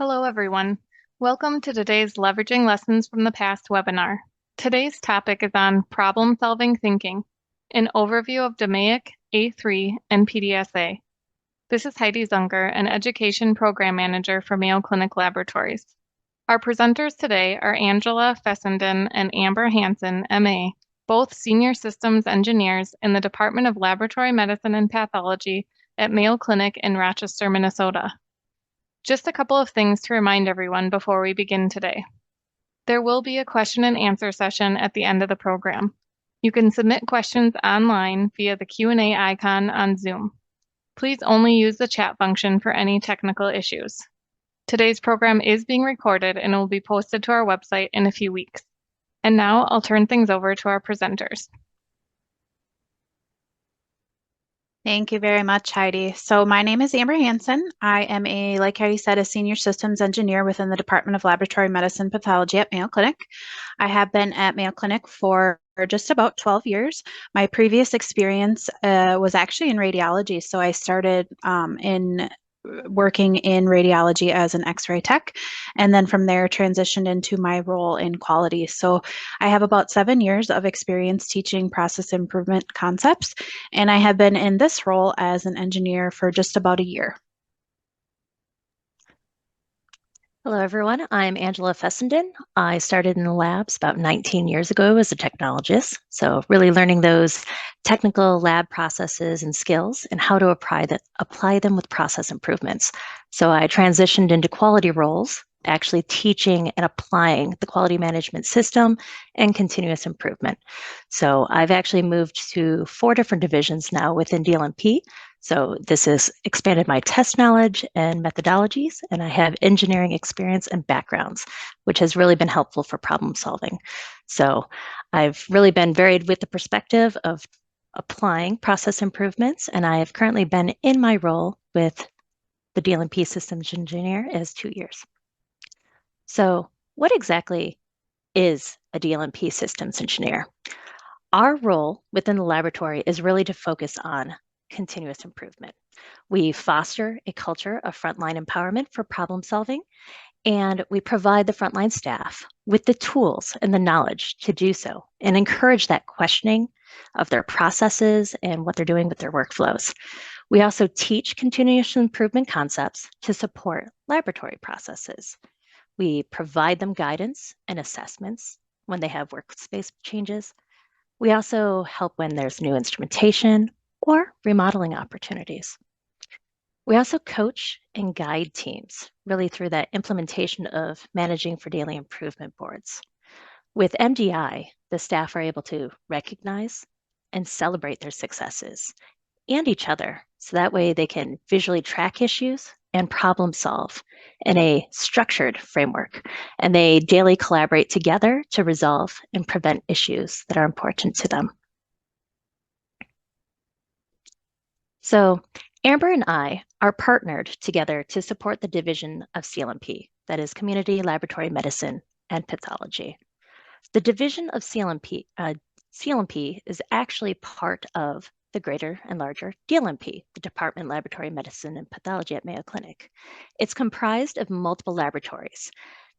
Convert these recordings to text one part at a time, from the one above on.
Hello, everyone. Welcome to today's Leveraging Lessons from the Past webinar. Today's topic is on problem-solving thinking, an overview of DMAIC, A3, and PDSA. This is Heidi Zunger, an Education Program Manager for Mayo Clinic Laboratories. Our presenters today are Angela Fessenden and Amber Hansen, MA, both Senior Systems Engineers in the Department of Laboratory Medicine and Pathology at Mayo Clinic in Rochester, Minnesota. Just a couple of things to remind everyone before we begin today. There will be a question and answer session at the end of the program. You can submit questions online via the Q&A icon on Zoom. Please only use the chat function for any technical issues. Today's program is being recorded and will be posted to our website in a few weeks. And now I'll turn things over to our presenters. Thank you very much, Heidi. So my name is Amber Hansen. I am like Heidi said, a senior systems engineer within the Department of Laboratory Medicine and Pathology at Mayo Clinic. I have been at Mayo Clinic for just about 12 years. My previous experience was actually in radiology. So I started working in radiology as an X-ray tech, and then from there transitioned into my role in quality. So I have about 7 years of experience teaching process improvement concepts, and I have been in this role as an engineer for just about a year. Hello, everyone. I'm Angela Fessenden. I started in the labs about 19 years ago as a technologist. So really learning those technical lab processes and skills and how to apply them with process improvements. So I transitioned into quality roles, actually teaching and applying the quality management system and continuous improvement. So I've actually moved to 4 different divisions now within DLMP. So this has expanded my test knowledge and methodologies, and I have engineering experience and backgrounds, which has really been helpful for problem solving. So I've really been varied with the perspective of applying process improvements, and I have currently been in my role with the DLMP systems engineer as 2 years. So what exactly is a DLMP systems engineer? Our role within the laboratory is really to focus on continuous improvement. We foster a culture of frontline empowerment for problem solving, and we provide the frontline staff with the tools and the knowledge to do so and encourage that questioning of their processes and what they're doing with their workflows. We also teach continuous improvement concepts to support laboratory processes. We provide them guidance and assessments when they have workspace changes. We also help when there's new instrumentation or remodeling opportunities. We also coach and guide teams really through that implementation of managing for daily improvement boards. With MDI, the staff are able to recognize and celebrate their successes and each other, so that way they can visually track issues and problem solve in a structured framework. And they daily collaborate together to resolve and prevent issues that are important to them. So Amber and I are partnered together to support the division of CLMP, that is Community Laboratory Medicine and Pathology. The division of CLMP is actually part of the greater and larger DLMP, the Department of Laboratory Medicine and Pathology at Mayo Clinic. It's comprised of multiple laboratories.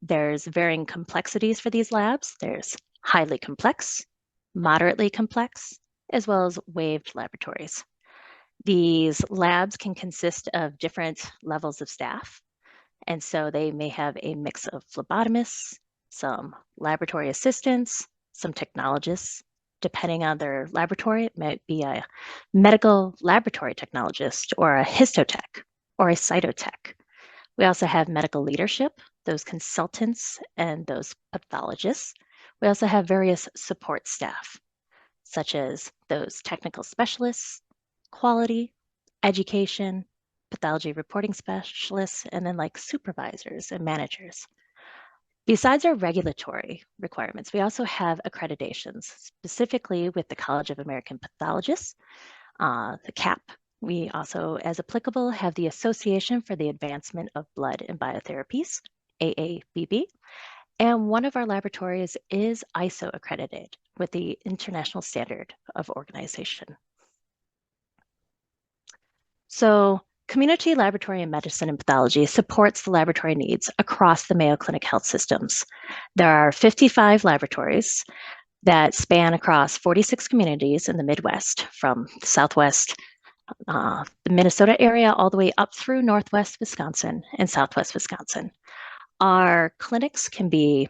There's varying complexities for these labs. There's highly complex, moderately complex, as well as waived laboratories. These labs can consist of different levels of staff, and so they may have a mix of phlebotomists, some laboratory assistants, some technologists. Depending on their laboratory, it might be a medical laboratory technologist or a histotech or a cytotech. We also have medical leadership, those consultants and those pathologists. We also have various support staff, such as those technical specialists, quality, education, pathology reporting specialists, and then like supervisors and managers. Besides our regulatory requirements, we also have accreditations, specifically with the College of American Pathologists, the CAP. We also, as applicable, have the Association for the Advancement of Blood and Biotherapies, AABB, and one of our laboratories is ISO accredited with the International Standard of Organization. So Community laboratory in medicine and pathology supports the laboratory needs across the Mayo Clinic health systems. There are 55 laboratories that span across 46 communities in the Midwest, from the Southwest, the Minnesota area, all the way up through Northwest Wisconsin and Southwest Wisconsin. Our clinics can be,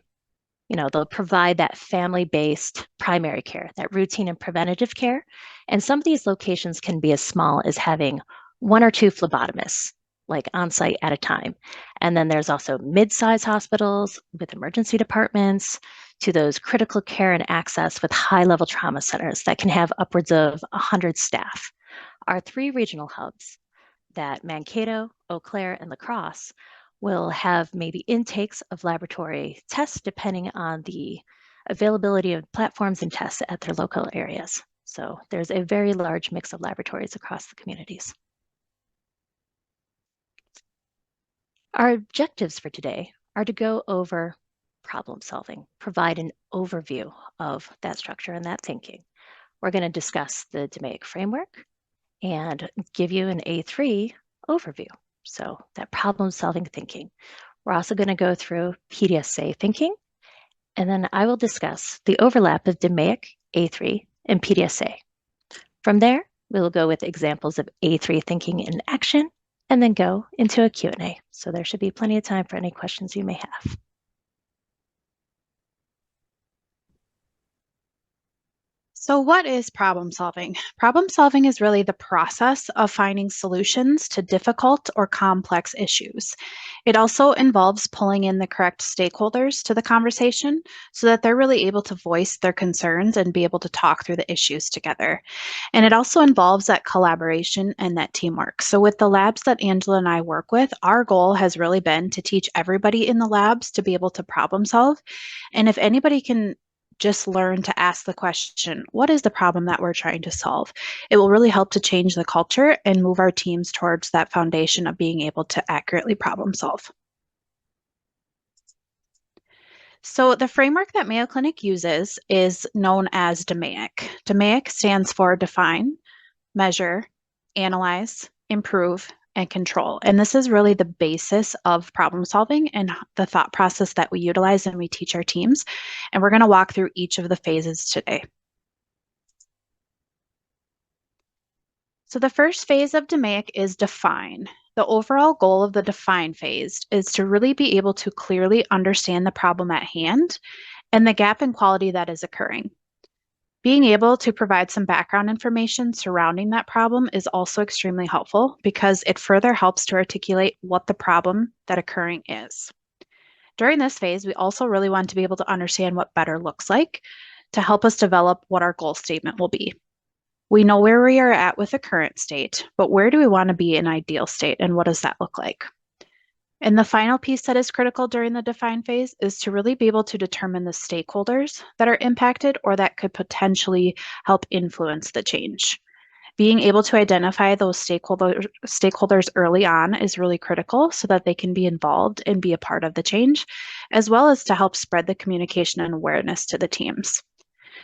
they'll provide that family-based primary care, that routine and preventative care. And some of these locations can be as small as having 1 or 2 phlebotomists, like on site at a time. And then there's also mid-size hospitals with emergency departments, to those critical care and access with high-level trauma centers that can have upwards of 100 staff. Our 3 regional hubs, that Mankato, Eau Claire, and La Crosse, will have maybe intakes of laboratory tests depending on the availability of platforms and tests at their local areas. So there's a very large mix of laboratories across the communities. Our objectives for today are to go over problem solving, provide an overview of that structure and that thinking. We're going to discuss the DMAIC framework and give you an A3 overview. So that problem solving thinking. We're also going to go through PDSA thinking, and then I will discuss the overlap of DMAIC, A3, and PDSA. From there, we will go with examples of A3 thinking in action, and then go into a Q&A. So there should be plenty of time for any questions you may have. So what is problem solving? Problem solving is really the process of finding solutions to difficult or complex issues. It also involves pulling in the correct stakeholders to the conversation so that they're really able to voice their concerns and be able to talk through the issues together. And it also involves that collaboration and that teamwork. So with the labs that Angela and I work with, our goal has really been to teach everybody in the labs to be able to problem solve. And if anybody can just learn to ask the question, what is the problem that we're trying to solve? It will really help to change the culture and move our teams towards that foundation of being able to accurately problem solve. So the framework that Mayo Clinic uses is known as DMAIC. DMAIC stands for define, measure, analyze, improve, and control. And this is really the basis of problem solving and the thought process that we utilize and we teach our teams. And we're going to walk through each of the phases today. So the first phase of DMAIC is define. The overall goal of the define phase is to really be able to clearly understand the problem at hand and the gap in quality that is occurring. Being able to provide some background information surrounding that problem is also extremely helpful because it further helps to articulate what the problem that occurring is. During this phase, we also really want to be able to understand what better looks like to help us develop what our goal statement will be. We know where we are at with the current state, but where do we want to be in ideal state and what does that look like? And the final piece that is critical during the define phase is to really be able to determine the stakeholders that are impacted or that could potentially help influence the change. Being able to identify those stakeholders early on is really critical so that they can be involved and be a part of the change, as well as to help spread the communication and awareness to the teams.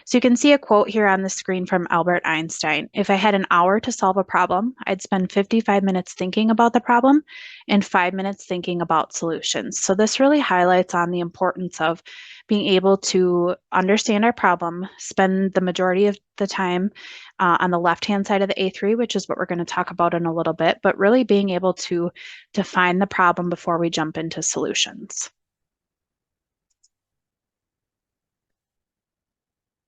So you can see a quote here on the screen from Albert Einstein. If I had an hour to solve a problem, I'd spend 55 minutes thinking about the problem and 5 minutes thinking about solutions. So this really highlights on the importance of being able to understand our problem, spend the majority of the time on the left-hand side of the A3, which is what we're going to talk about in a little bit, but really being able to define the problem before we jump into solutions.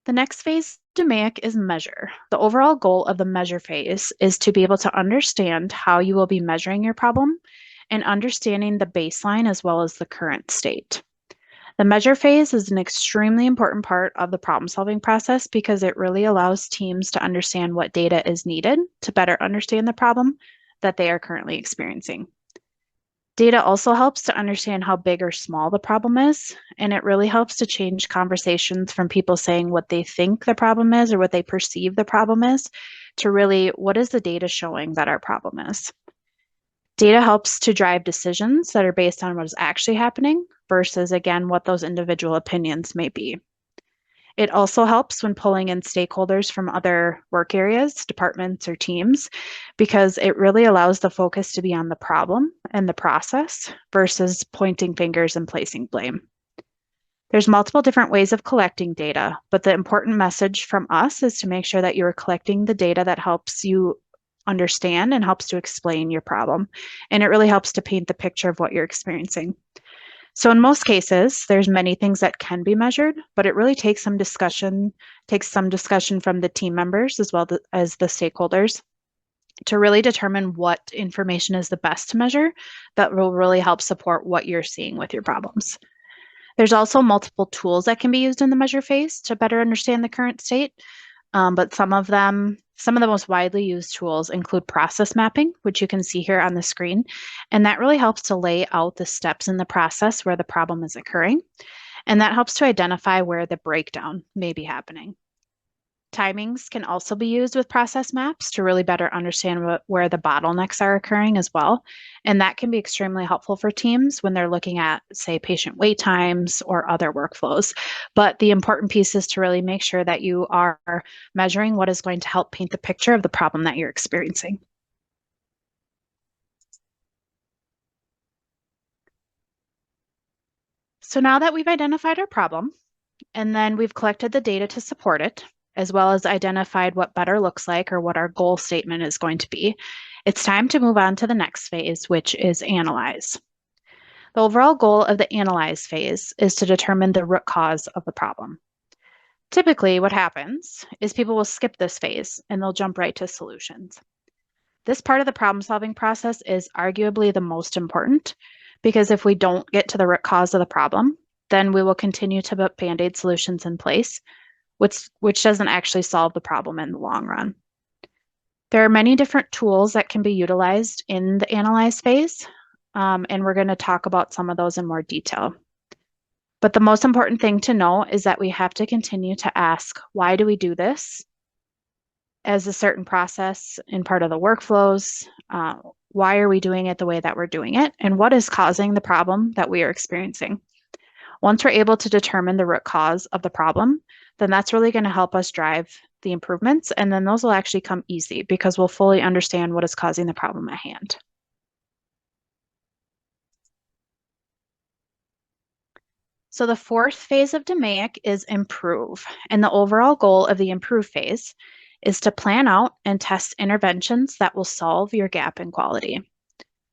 The next phase of DMAIC is measure. The overall goal of the measure phase is to be able to understand how you will be measuring your problem and understanding the baseline as well as the current state. The measure phase is an extremely important part of the problem solving process because it really allows teams to understand what data is needed to better understand the problem that they are currently experiencing. Data also helps to understand how big or small the problem is, and it really helps to change conversations from people saying what they think the problem is or what they perceive the problem is to really what is the data showing that our problem is. Data helps to drive decisions that are based on what is actually happening versus, again, what those individual opinions may be. It also helps when pulling in stakeholders from other work areas, departments, or teams, because it really allows the focus to be on the problem and the process versus pointing fingers and placing blame. There's multiple different ways of collecting data, but the important message from us is to make sure that you're collecting the data that helps you understand and helps to explain your problem. And it really helps to paint the picture of what you're experiencing. So in most cases, there's many things that can be measured, but it really takes some discussion from the team members as well as the stakeholders to really determine what information is the best to measure that will really help support what you're seeing with your problems. There's also multiple tools that can be used in the measure phase to better understand the current state, but some of the most widely used tools include process mapping, which you can see here on the screen, and that really helps to lay out the steps in the process where the problem is occurring, and that helps to identify where the breakdown may be happening. Timings can also be used with process maps to really better understand where the bottlenecks are occurring as well. And that can be extremely helpful for teams when they're looking at, say, patient wait times or other workflows. But the important piece is to really make sure that you are measuring what is going to help paint the picture of the problem that you're experiencing. So now that we've identified our problem, and then we've collected the data to support it, as well as identified what better looks like or what our goal statement is going to be, it's time to move on to the next phase, which is analyze. The overall goal of the analyze phase is to determine the root cause of the problem. Typically, what happens is people will skip this phase and they'll jump right to solutions. This part of the problem-solving process is arguably the most important because if we don't get to the root cause of the problem, then we will continue to put Band-Aid solutions in place, which doesn't actually solve the problem in the long run. There are many different tools that can be utilized in the analyze phase, and we're going to talk about some of those in more detail. But the most important thing to know is that we have to continue to ask, why do we do this as a certain process in part of the workflows? Why are we doing it the way that we're doing it? And what is causing the problem that we are experiencing? Once we're able to determine the root cause of the problem, then that's really going to help us drive the improvements. And then those will actually come easy because we'll fully understand what is causing the problem at hand. So the fourth phase of DMAIC is improve. And the overall goal of the improve phase is to plan out and test interventions that will solve your gap in quality.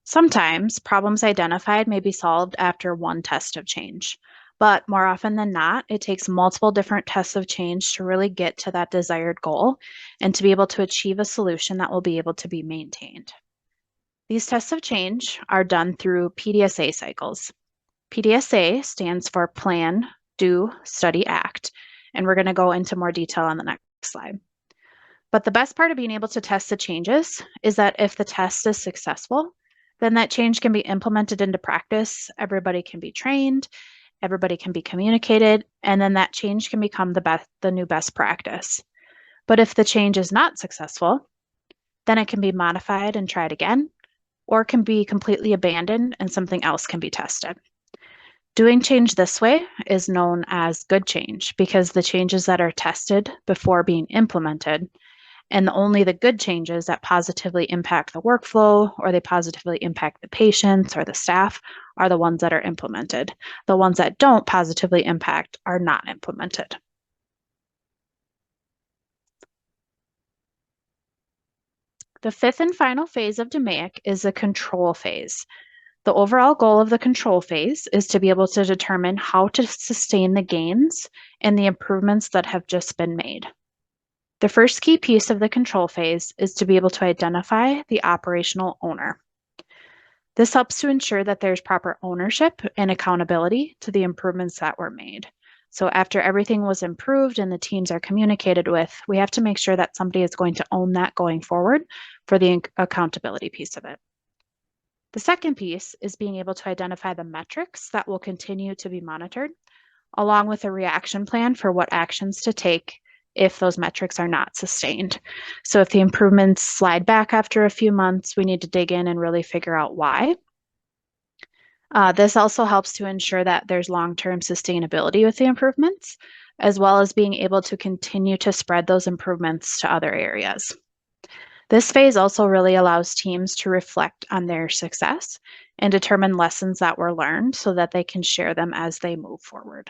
Sometimes problems identified may be solved after one test of change. But more often than not, it takes multiple different tests of change to really get to that desired goal and to be able to achieve a solution that will be able to be maintained. These tests of change are done through PDSA cycles. PDSA stands for Plan, Do, Study, Act, and we're going to go into more detail on the next slide. But the best part of being able to test the changes is that if the test is successful, then that change can be implemented into practice, everybody can be trained, everybody can be communicated, and then that change can become the new best practice. But if the change is not successful, then it can be modified and tried again, or can be completely abandoned and something else can be tested. Doing change this way is known as good change because the changes that are tested before being implemented and only the good changes that positively impact the workflow or they positively impact the patients or the staff are the ones that are implemented. The ones that don't positively impact are not implemented. The fifth and final phase of DMAIC is the control phase. The overall goal of the control phase is to be able to determine how to sustain the gains and the improvements that have just been made. The first key piece of the control phase is to be able to identify the operational owner. This helps to ensure that there's proper ownership and accountability to the improvements that were made. So after everything was improved and the teams are communicated with, we have to make sure that somebody is going to own that going forward for the accountability piece of it. The second piece is being able to identify the metrics that will continue to be monitored, along with a reaction plan for what actions to take if those metrics are not sustained. So if the improvements slide back after a few months, we need to dig in and really figure out why. This also helps to ensure that there's long-term sustainability with the improvements. as well as being able to continue to spread those improvements to other areas. This phase also really allows teams to reflect on their success and determine lessons that were learned so that they can share them as they move forward.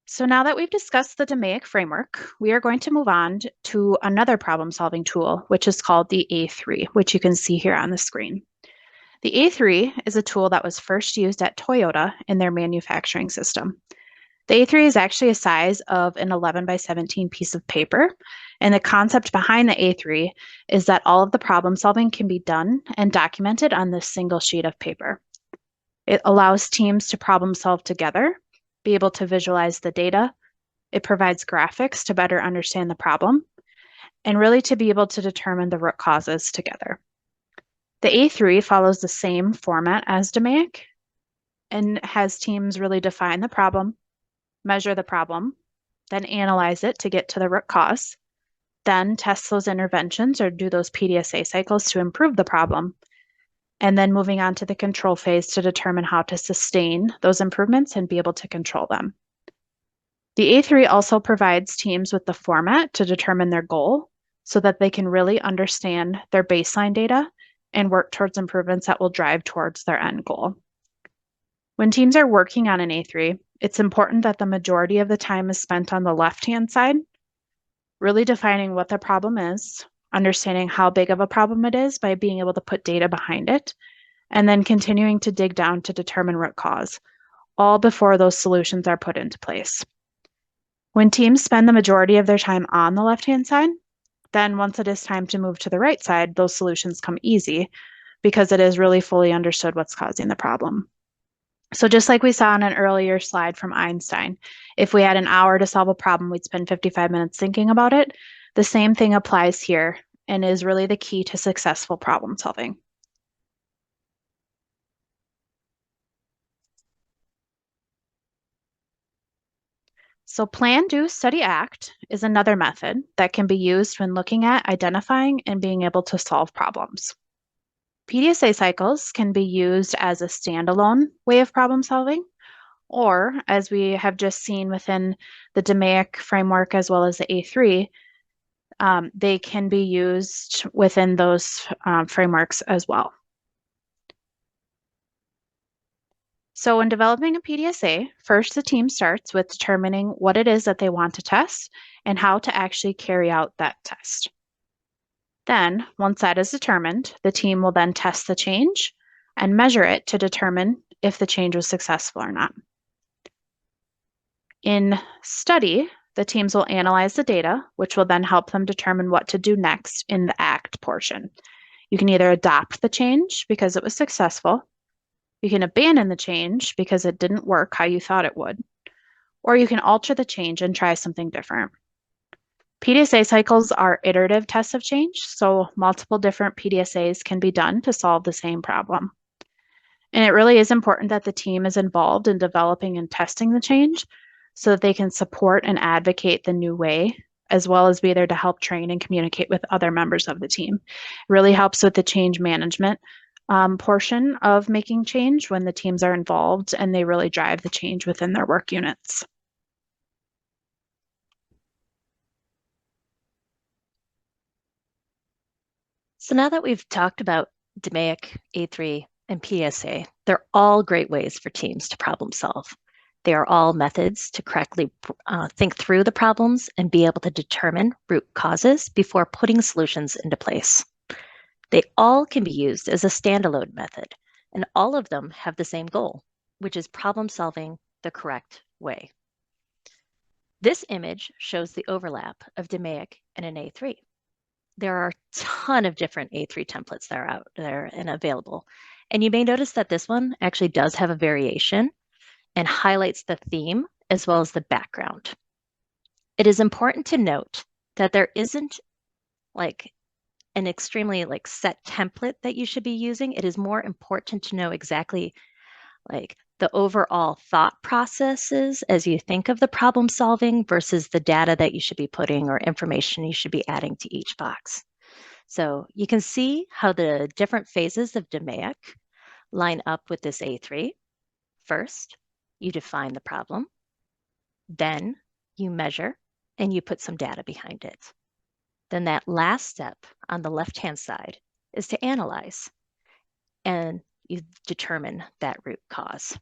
So now that we've discussed the DMAIC framework, we are going to move on to another problem-solving tool, which is called the A3, which you can see here on the screen. The A3 is a tool that was first used at Toyota in their manufacturing system. The A3 is actually a size of an 11 by 17 piece of paper, and the concept behind the A3 is that all of the problem solving can be done and documented on this single sheet of paper. It allows teams to problem solve together, be able to visualize the data. It provides graphics to better understand the problem, and really to be able to determine the root causes together. The A3 follows the same format as DMAIC and has teams really define the problem, measure the problem, then analyze it to get to the root cause, then test those interventions or do those PDSA cycles to improve the problem, and then moving on to the control phase to determine how to sustain those improvements and be able to control them. The A3 also provides teams with the format to determine their goal so that they can really understand their baseline data and work towards improvements that will drive towards their end goal. When teams are working on an A3, it's important that the majority of the time is spent on the left-hand side, really defining what the problem is, understanding how big of a problem it is by being able to put data behind it, and then continuing to dig down to determine root cause, all before those solutions are put into place. When teams spend the majority of their time on the left-hand side, then once it is time to move to the right side, those solutions come easy because it is really fully understood what's causing the problem. So just like we saw on an earlier slide from Einstein, if we had an hour to solve a problem, we'd spend 55 minutes thinking about it. The same thing applies here and is really the key to successful problem solving. So plan, do, study, act is another method that can be used when looking at identifying and being able to solve problems. PDSA cycles can be used as a standalone way of problem solving, or as we have just seen within the DMAIC framework as well as the A3, they can be used within those frameworks as well. So when developing a PDSA, first the team starts with determining what it is that they want to test and how to actually carry out that test. Then, once that is determined, the team will then test the change and measure it to determine if the change was successful or not. In study, the teams will analyze the data, which will then help them determine what to do next in the act portion. You can either adopt the change because it was successful, you can abandon the change because it didn't work how you thought it would, or you can alter the change and try something different. PDSA cycles are iterative tests of change, so multiple different PDSAs can be done to solve the same problem. And it really is important that the team is involved in developing and testing the change so that they can support and advocate the new way, as well as be there to help train and communicate with other members of the team. It really helps with the change management portion of making change when the teams are involved and they really drive the change within their work units. So now that we've talked about DMAIC, A3, and PDSA, they're all great ways for teams to problem solve. They are all methods to correctly think through the problems and be able to determine root causes before putting solutions into place. They all can be used as a standalone method, and all of them have the same goal, which is problem solving the correct way. This image shows the overlap of DMAIC and an A3. There are a ton of different A3 templates that are out there and available. And you may notice that this one actually does have a variation and highlights the theme as well as the background. It is important to note that there isn't like an extremely set template that you should be using. It is more important to know exactly the overall thought processes as you think of the problem solving versus the data that you should be putting or information you should be adding to each box. So you can see how the different phases of DMAIC line up with this A3. First, you define the problem. Then you measure and you put some data behind it. Then that last step on the left-hand side is to analyze, and you determine that root cause.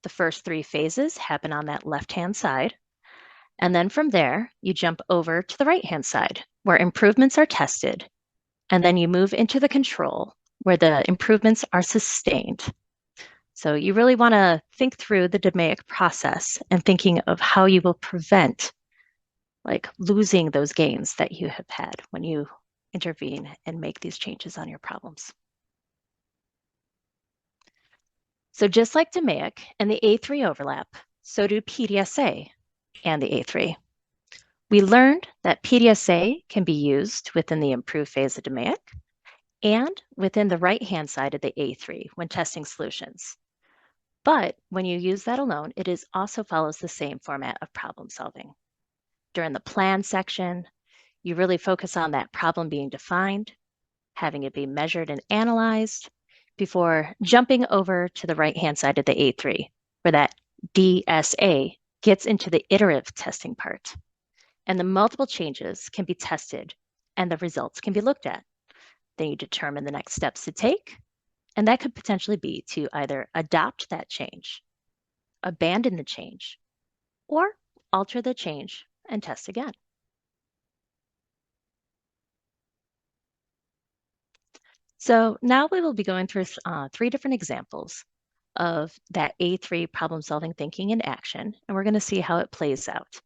The first 3 phases happen on that left-hand side. And then from there, you jump over to the right-hand side where improvements are tested. And then you move into the control where the improvements are sustained. So you really want to think through the DMAIC process and thinking of how you will prevent losing those gains that you have had when you intervene and make these changes on your problems. So just like DMAIC and the A3 overlap, so do PDSA and the A3. We learned that PDSA can be used within the improved phase of DMAIC and within the right-hand side of the A3 when testing solutions. But when you use that alone, it also follows the same format of problem solving. During the plan section, you really focus on that problem being defined, having it be measured and analyzed before jumping over to the right-hand side of the A3, where that DSA gets into the iterative testing part. And the multiple changes can be tested and the results can be looked at. Then you determine the next steps to take, and that could potentially be to either adopt that change, abandon the change, or alter the change and test again. So now we will be going through 3 different examples of that A3 problem-solving thinking in action, and we're going to see how it plays out.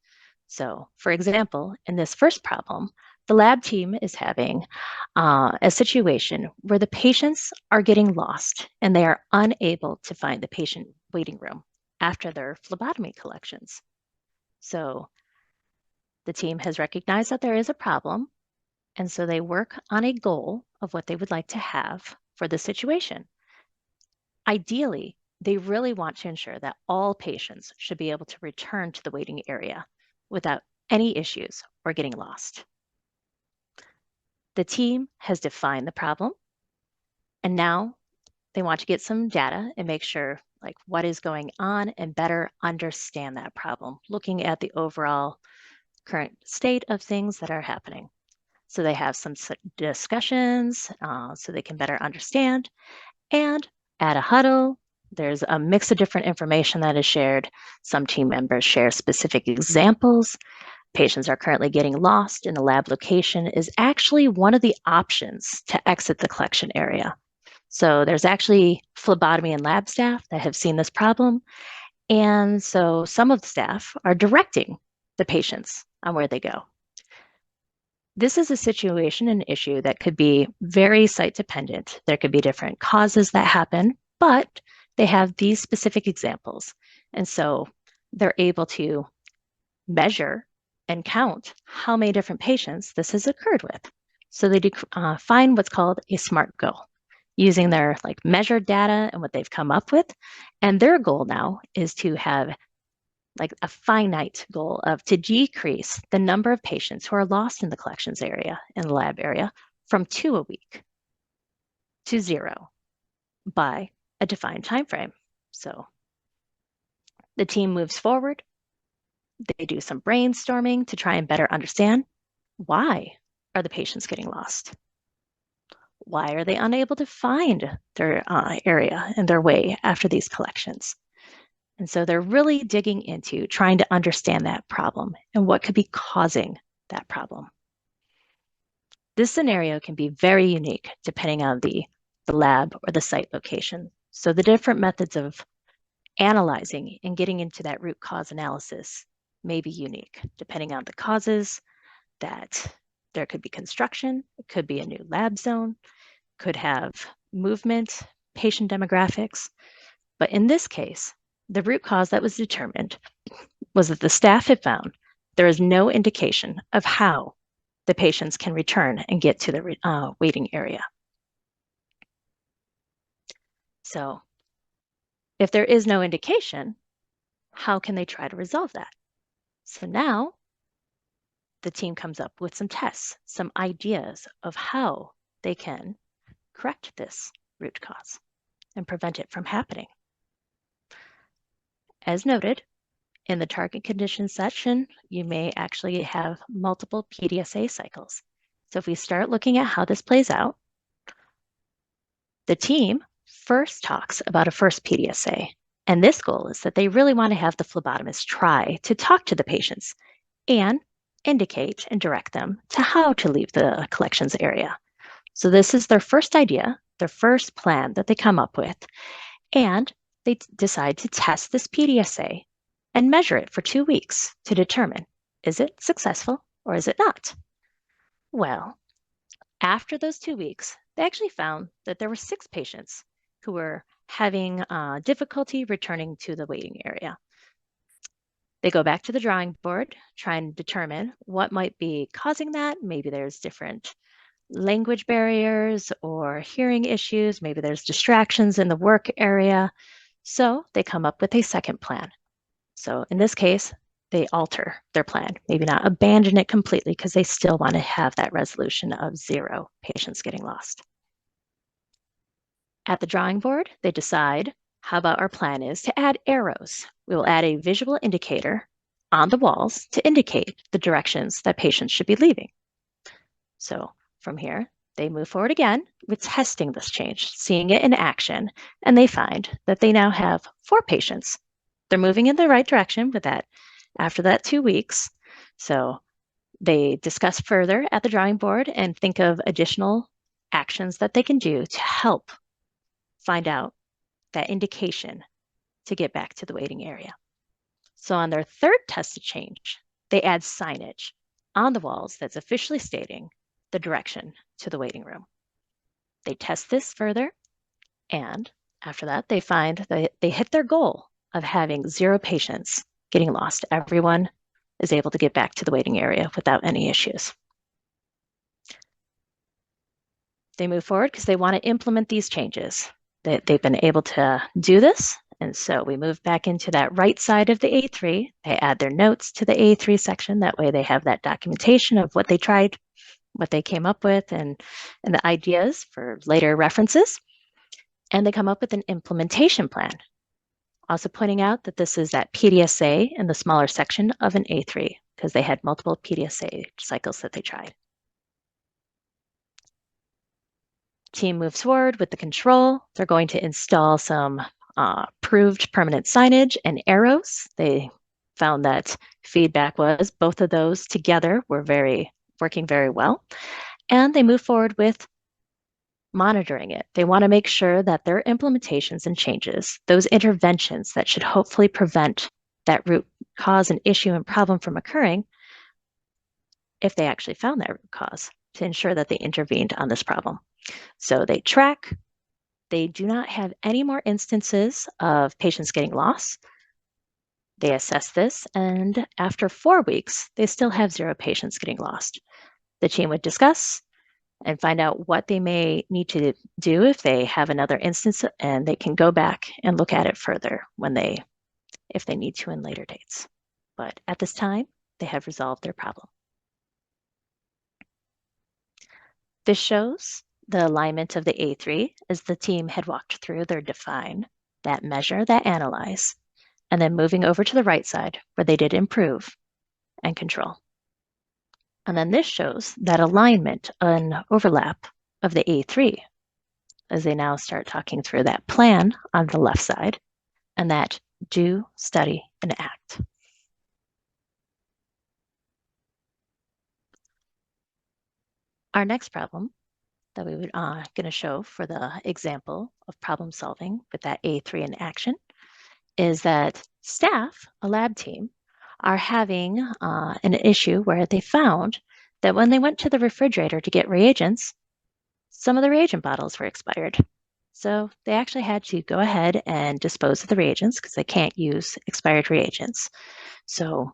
So for example, in this first problem, the lab team is having a situation where the patients are getting lost and they are unable to find the patient waiting room after their phlebotomy collections. So the team has recognized that there is a problem, and so they work on a goal of what they would like to have for the situation. Ideally, they really want to ensure that all patients should be able to return to the waiting area without any issues or getting lost. The team has defined the problem, and now they want to get some data and make sure what is going on and better understand that problem, looking at the overall current state of things that are happening. So they have some discussions so they can better understand. And at a huddle, there's a mix of different information that is shared. Some team members share specific examples. Patients are currently getting lost in a lab location is actually one of the options to exit the collection area. So there's actually phlebotomy and lab staff that have seen this problem. And so some of the staff are directing the patients on where they go. This is a situation, an issue that could be very site dependent. There could be different causes that happen, but they have these specific examples. And so they're able to measure and count how many different patients this has occurred with. So they find what's called a SMART goal using their measured data and what they've come up with. And their goal now is to have a finite goal to decrease the number of patients who are lost in the collections area, in the lab area, from 2 a week to 0 by a defined time frame. So the team moves forward. They do some brainstorming to try and better understand why are the patients getting lost? Why are they unable to find their area and their way after these collections? And so they're really digging into trying to understand that problem and what could be causing that problem. This scenario can be very unique depending on the lab or the site location. So the different methods of analyzing and getting into that root cause analysis may be unique depending on the causes. That there could be construction, it could be a new lab zone, could have movement, patient demographics. But in this case, the root cause that was determined was that the staff had found there is no indication of how the patients can return and get to the waiting area. So if there is no indication, how can they try to resolve that? So now the team comes up with some tests, some ideas of how they can correct this root cause. and prevent it from happening. As noted, in the target conditions section, you may actually have multiple PDSA cycles. So if we start looking at how this plays out, the team first talks about a first PDSA. And this goal is that they really want to have the phlebotomist try to talk to the patients and indicate and direct them to how to leave the collections area. So this is their first idea, their first plan that they come up with. And they decide to test this PDSA and measure it for 2 weeks to determine, is it successful or is it not? Well, after those 2 weeks, they actually found that there were 6 patients who were having difficulty returning to the waiting area. They go back to the drawing board, try and determine what might be causing that. Maybe there's different language barriers or hearing issues. Maybe there's distractions in the work area. So they come up with a second plan. So in this case, they alter their plan, maybe not abandon it completely because they still want to have that resolution of 0 patients getting lost. At the drawing board, they decide, how about our plan is to add arrows. We will add a visual indicator on the walls to indicate the directions that patients should be leaving. So from here, they move forward again with testing this change, seeing it in action, and they find that they now have 4 patients. They're moving in the right direction with that after that 2 weeks. So they discuss further at the drawing board and think of additional actions that they can do to help find out that indication to get back to the waiting area. So on their third tested change, they add signage on the walls that's officially stating the direction to the waiting room. They test this further, and after that, they find that they hit their goal of having 0 patients getting lost. Everyone is able to get back to the waiting area without any issues. They move forward because they want to implement these changes. They've been able to do this, and so we move back into that right side of the A3. They add their notes to the A3 section. That way they have that documentation of what they tried, what they came up with, and the ideas for later references. And they come up with an implementation plan. Also pointing out that this is that PDSA in the smaller section of an A3 because they had multiple PDSA cycles that they tried. Team moves forward with the control. They're going to install some approved permanent signage and arrows. They found that feedback was both of those together were working very well. And they move forward with monitoring it. They want to make sure that their implementations and changes, those interventions that should hopefully prevent that root cause and issue and problem from occurring, if they actually found that root cause, to ensure that they intervened on this problem. So they track. They do not have any more instances of patients getting lost. They assess this, and after 4 weeks, they still have 0 patients getting lost. The team would discuss and find out what they may need to do if they have another instance, and they can go back and look at it further if they need to in later dates. But at this time, they have resolved their problem. This shows the alignment of the A3 as the team had walked through their define, that measure, that analyze, and then moving over to the right side where they did improve and control. And then this shows that alignment and overlap of the A3 as they now start talking through that plan on the left side and that do, study, and act. Our next problem that we would going to show for the example of problem solving with that A3 in action is that staff, a lab team, are having an issue where they found that when they went to the refrigerator to get reagents, some of the reagent bottles were expired. So they actually had to go ahead and dispose of the reagents because they can't use expired reagents. So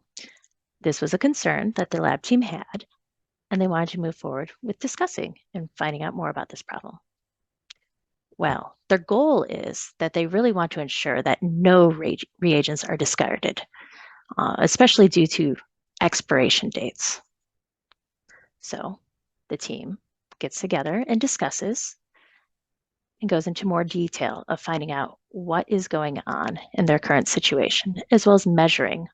this was a concern that the lab team had, and they wanted to move forward with discussing and finding out more about this problem. Well, their goal is that they really want to ensure that no reagents are discarded, especially due to expiration dates. So the team gets together and discusses and goes into more detail of finding out what is going on in their current situation, as well as measuring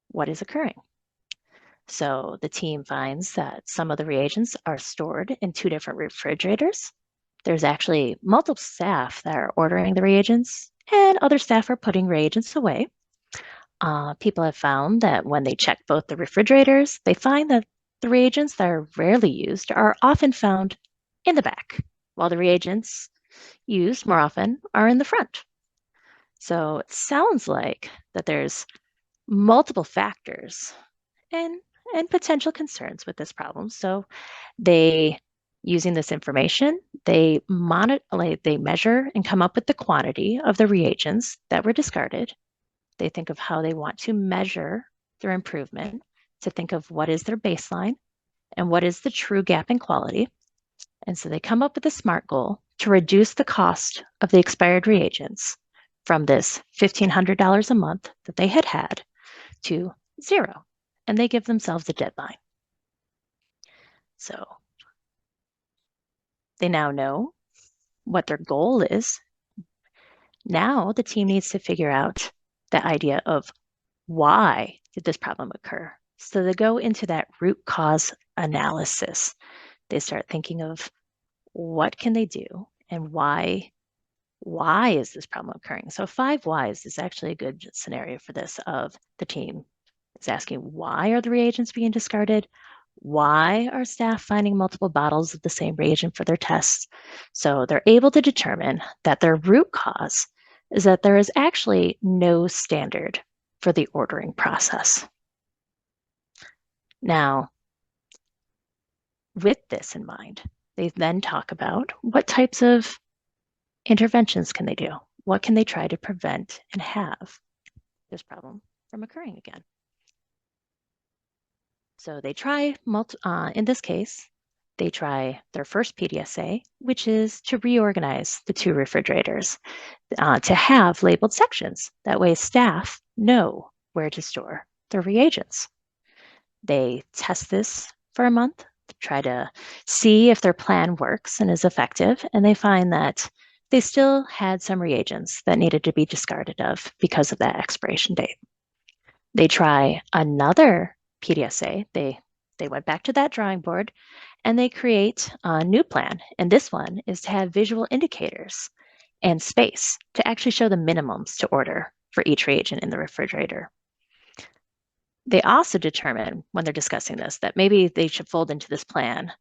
what is occurring. So the team finds that some of the reagents are stored in 2 different refrigerators. There's actually multiple staff that are ordering the reagents, and other staff are putting reagents away. People have found that when they check both the refrigerators, they find that the reagents that are rarely used are often found in the back, while the reagents used more often are in the front. So it sounds like that there's multiple factors and potential concerns with this problem. So they, using this information, they measure and come up with the quantity of the reagents that were discarded. They think of how they want to measure their improvement, to think of what is their baseline and what is the true gap in quality. And so they come up with a SMART goal to reduce the cost of the expired reagents from this $1,500 a month that they had to 0. And they give themselves a deadline. So they now know what their goal is. Now the team needs to figure out the idea of why did this problem occur? So they go into that root cause analysis. They start thinking of what can they do and why is this problem occurring? So 5 whys is actually a good scenario for this. Of the team is asking, why are the reagents being discarded? Why are staff finding multiple bottles of the same reagent for their tests? So they're able to determine that their root cause is that there is actually no standard for the ordering process. Now, with this in mind, they then talk about what types of interventions can they do? What can they try to prevent and have this problem from occurring again? So they try, in this case, they try their first PDSA, which is to reorganize the 2 refrigerators to have labeled sections. That way staff know where to store their reagents. They test this for a month to try to see if their plan works and is effective, and they find that they still had some reagents that needed to be discarded of because of that expiration date. They try another PDSA. They went back to that drawing board and they create a new plan. And this one is to have visual indicators and space to actually show the minimums to order for each reagent in the refrigerator. They also determine, when they're discussing this, that maybe they should fold into this plan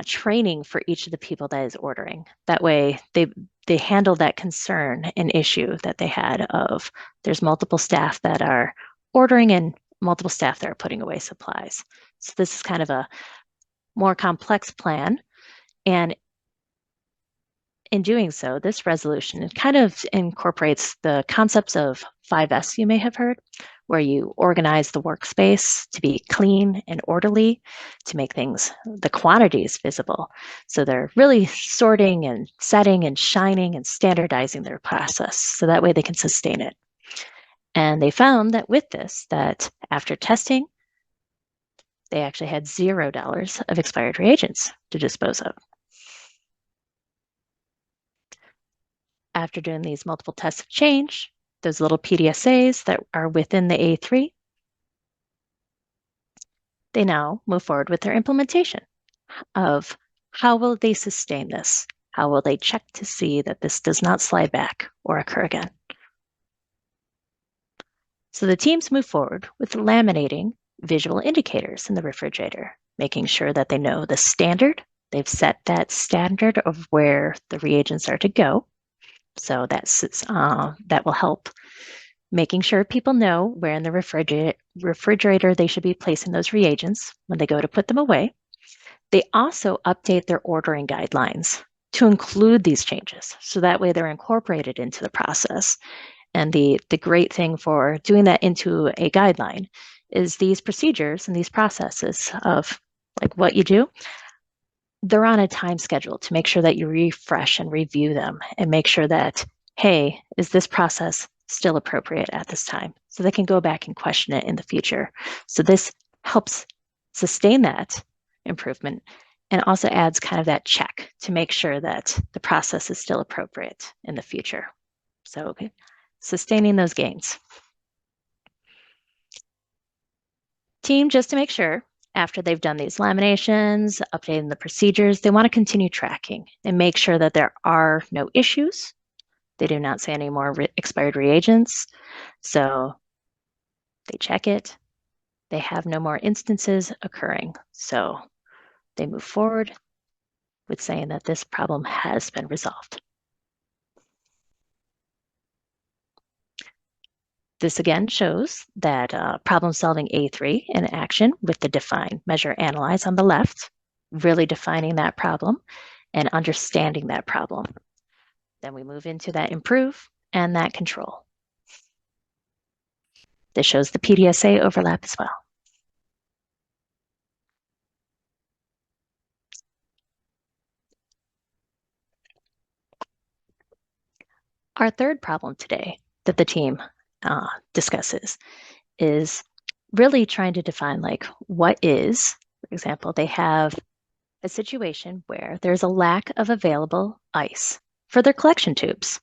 training for each of the people that is ordering. That way they handle that concern and issue that they had of there's multiple staff that are ordering and multiple staff that are putting away supplies. So this is kind of a more complex plan. And in doing so, this resolution, it kind of incorporates the concepts of 5S you may have heard, where you organize the workspace to be clean and orderly, to make things, the quantities visible. So they're really sorting and setting and shining and standardizing their process, so that way they can sustain it. And they found that with this, that after testing, they actually had $0 of expired reagents to dispose of. After doing these multiple tests of change, those little PDSAs that are within the A3, they now move forward with their implementation of how will they sustain this? How will they check to see that this does not slide back or occur again? So the teams move forward with laminating visual indicators in the refrigerator, making sure that they know the standard. They've set that standard of where the reagents are to go. So that will help making sure people know where in the refrigerator they should be placing those reagents when they go to put them away. They also update their ordering guidelines to include these changes. So that way they're incorporated into the process. And the great thing for doing that into a guideline is these procedures and these processes of like what you do, they're on a time schedule to make sure that you refresh and review them and make sure that, hey, is this process still appropriate at this time? So they can go back and question it in the future. So this helps sustain that improvement and also adds kind of that check to make sure that the process is still appropriate in the future. So sustaining those gains. Team, just to make sure, after they've done these laminations, updating the procedures, they want to continue tracking and make sure that there are no issues. They do not see any more expired reagents. So they check it. They have no more instances occurring. So they move forward with saying that this problem has been resolved. This again shows that problem-solving A3 in action with the define, measure, analyze on the left, really defining that problem and understanding that problem. Then we move into that improve and that control. This shows the PDSA overlap as well. Our third problem today that the team discusses is really trying to define like what is, for example, they have a situation where there's a lack of available ice for their collection tubes.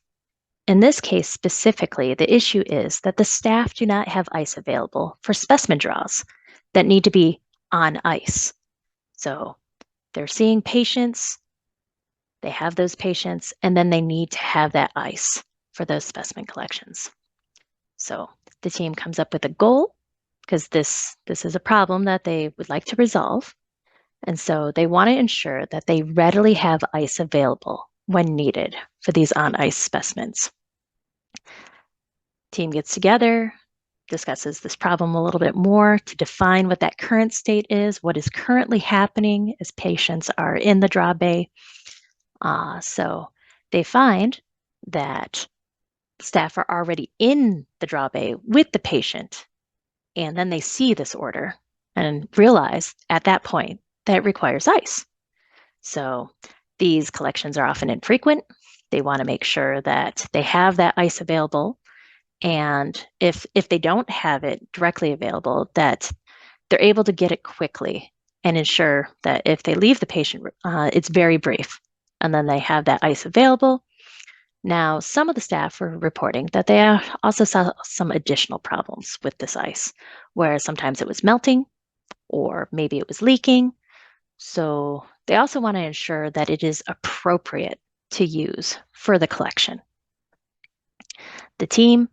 In this case specifically, the issue is that the staff do not have ice available for specimen draws that need to be on ice. So they're seeing patients, they have those patients, and then they need to have that ice for those specimen collections. So the team comes up with a goal because this is a problem that they would like to resolve. And so they want to ensure that they readily have ice available when needed for these on-ice specimens. Team gets together, discusses this problem a little bit more to define what that current state is, what is currently happening as patients are in the draw bay. So they find that staff are already in the draw bay with the patient, and then they see this order and realize at that point that it requires ice. So these collections are often infrequent. They want to make sure that they have that ice available, and if they don't have it directly available, that they're able to get it quickly and ensure that if they leave the patient, it's very brief, and then they have that ice available. Now, some of the staff were reporting that they also saw some additional problems with this ice, where sometimes it was melting or maybe it was leaking. So they also want to ensure that it is appropriate to use for the collection. The team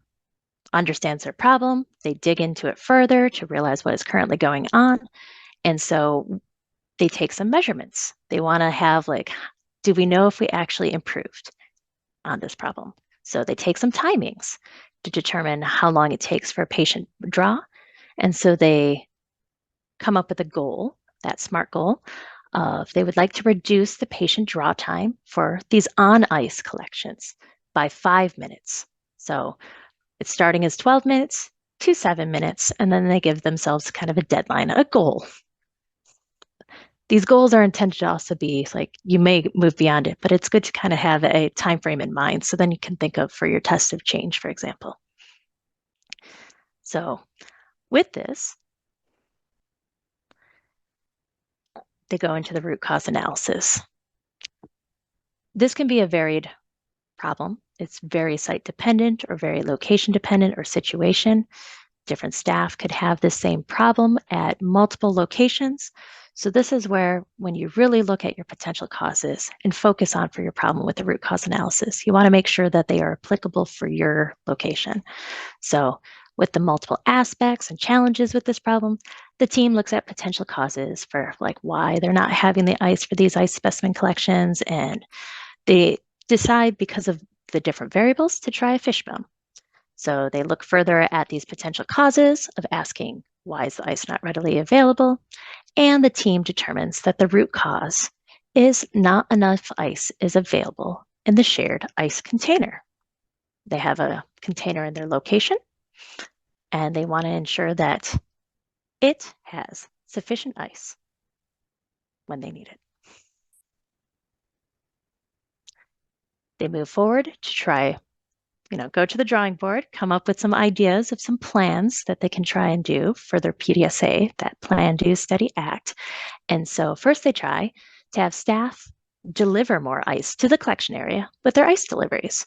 understands their problem. They dig into it further to realize what is currently going on. And so they take some measurements. They want to have like, do we know if we actually improved on this problem? So they take some timings to determine how long it takes for a patient draw. And so they come up with a goal, that SMART goal, of they would like to reduce the patient draw time for these on-ice collections by 5 minutes. So it's starting as 12 minutes to 7 minutes, and then they give themselves kind of a deadline, a goal. These goals are intended to also be like, you may move beyond it, but it's good to kind of have a time frame in mind so then you can think of for your test of change, for example. So with this, they go into the root cause analysis. This can be a varied problem. It's very site dependent or very location dependent or situation. Different staff could have the same problem at multiple locations. So this is where when you really look at your potential causes and focus on for your problem with the root cause analysis, you want to make sure that they are applicable for your location. So with the multiple aspects and challenges with this problem, the team looks at potential causes for like why they're not having the ice for these ice specimen collections, and they decide because of the different variables to try a fishbone. So they look further at these potential causes of asking, why is the ice not readily available? And the team determines that the root cause is not enough ice is available in the shared ice container. They have a container in their location, and they want to ensure that it has sufficient ice when they need it. They move forward to try, go to the drawing board, come up with some ideas of some plans that they can try and do for their PDSA, that plan, do, study, act. And so first they try to have staff deliver more ice to the collection area with their ice deliveries.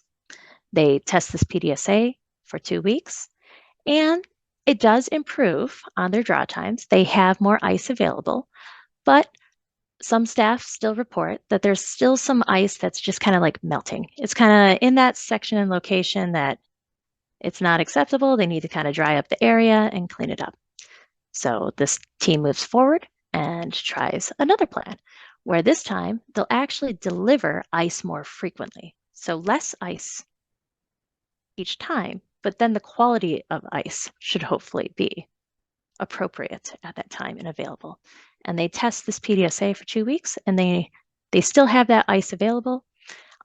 They test this PDSA for 2 weeks, and it does improve on their draw times. They have more ice available, but some staff still report that there's still some ice that's just kind of like melting. It's kind of in that section and location that it's not acceptable. They need to kind of dry up the area and clean it up. So this team moves forward and tries another plan where this time they'll actually deliver ice more frequently. So less ice each time, but then the quality of ice should hopefully be appropriate at that time and available. And they test this PDSA for 2 weeks, and they still have that ice available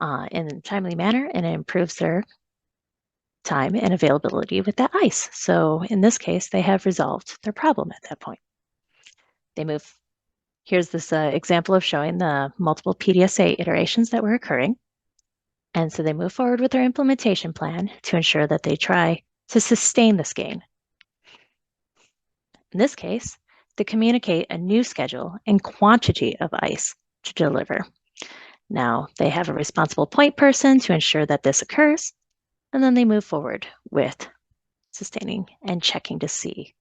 in a timely manner, and it improves their time and availability with that ice. So in this case, they have resolved their problem at that point. They move. Here's this example of showing the multiple PDSA iterations that were occurring. And so they move forward with their implementation plan to ensure that they try to sustain this gain. In this case, they communicate a new schedule and quantity of ice to deliver. Now, they have a responsible point person to ensure that this occurs, and then they move forward with sustaining and checking to see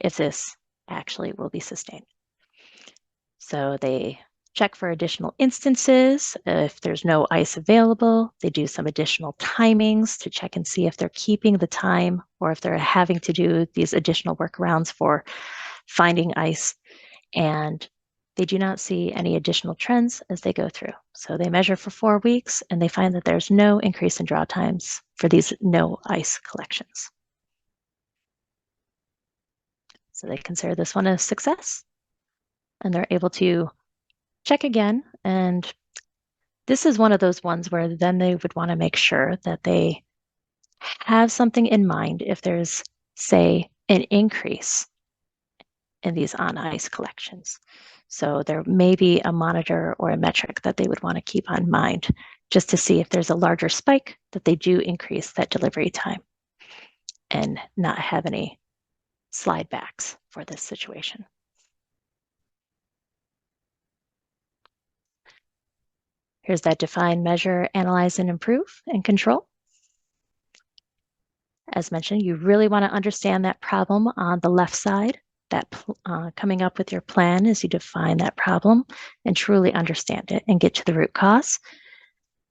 if this actually will be sustained. So they check for additional instances. If there's no ice available, they do some additional timings to check and see if they're keeping the time or if they're having to do these additional workarounds for finding ice. And they do not see any additional trends as they go through. So they measure for 4 weeks and they find that there's no increase in draw times for these no ice collections. So they consider this one a success and they're able to check again. And this is one of those ones where then they would want to make sure that they have something in mind if there's, say, an increase in these on ice collections. So there may be a monitor or a metric that they would want to keep on mind just to see if there's a larger spike that they do increase that delivery time and not have any slide backs for this situation. Here's that define, measure, analyze, and improve and control. As mentioned, you really want to understand that problem on the left side, that coming up with your plan as you define that problem and truly understand it and get to the root cause.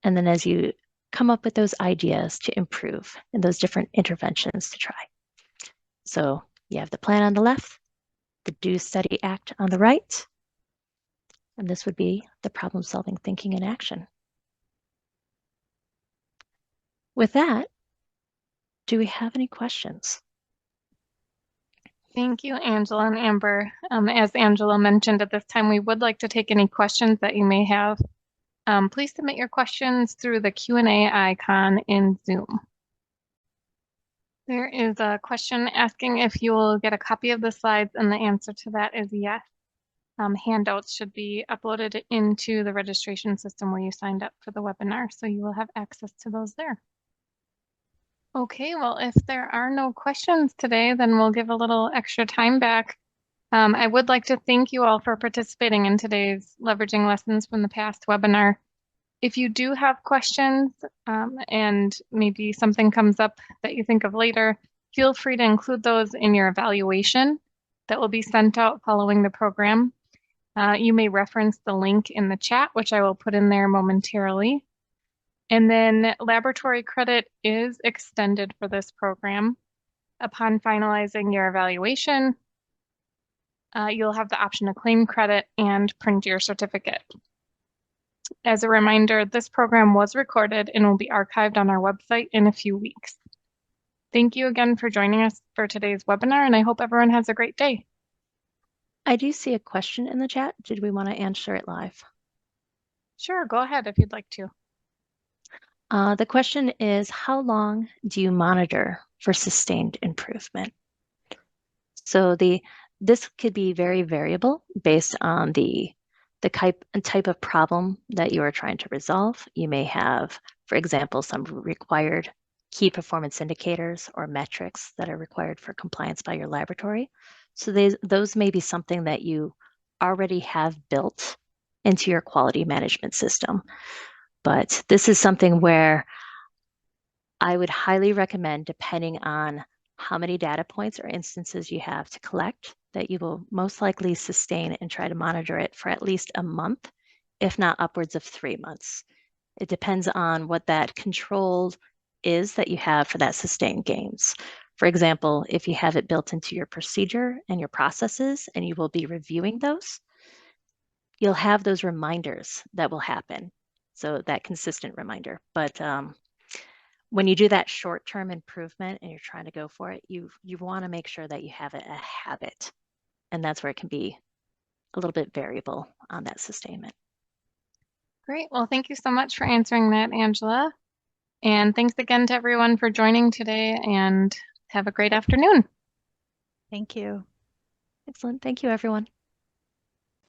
And then as you come up with those ideas to improve and those different interventions to try. So you have the plan on the left, the do, study, act on the right, and this would be the problem solving thinking in action. With that, do we have any questions? Thank you, Angela and Amber. As Angela mentioned, at this time, we would like to take any questions that you may have. Please submit your questions through the Q&A icon in Zoom. There is a question asking if you will get a copy of the slides, and the answer to that is yes. Handouts should be uploaded into the registration system where you signed up for the webinar, so you will have access to those there. Okay, well, if there are no questions today, then we'll give a little extra time back. I would like to thank you all for participating in today's Leveraging Lessons from the Past webinar. If you do have questions and maybe something comes up that you think of later, feel free to include those in your evaluation that will be sent out following the program. You may reference the link in the chat, which I will put in there momentarily. And then laboratory credit is extended for this program. Upon finalizing your evaluation, you'll have the option to claim credit and print your certificate. As a reminder, this program was recorded and will be archived on our website in a few weeks. Thank you again for joining us for today's webinar, and I hope everyone has a great day. I do see a question in the chat. Did we want to answer it live? Sure, go ahead if you'd like to. The question is, how long do you monitor for sustained improvement? So this could be very variable based on the type of problem that you are trying to resolve. You may have, for example, some required key performance indicators or metrics that are required for compliance by your laboratory. So those may be something that you already have built into your quality management system. But this is something where I would highly recommend, depending on how many data points or instances you have to collect, that you will most likely sustain and try to monitor it for at least a month, if not upwards of 3 months. It depends on what that control is that you have for that sustained gains. For example, if you have it built into your procedure and your processes, and you will be reviewing those, you'll have those reminders that will happen. So that consistent reminder. But when you do that short-term improvement and you're trying to go for it, you want to make sure that you have it a habit. And that's where it can be a little bit variable on that sustainment. Great. Well, thank you so much for answering that, Angela. And thanks again to everyone for joining today, and have a great afternoon. Thank you. Excellent. Thank you, everyone.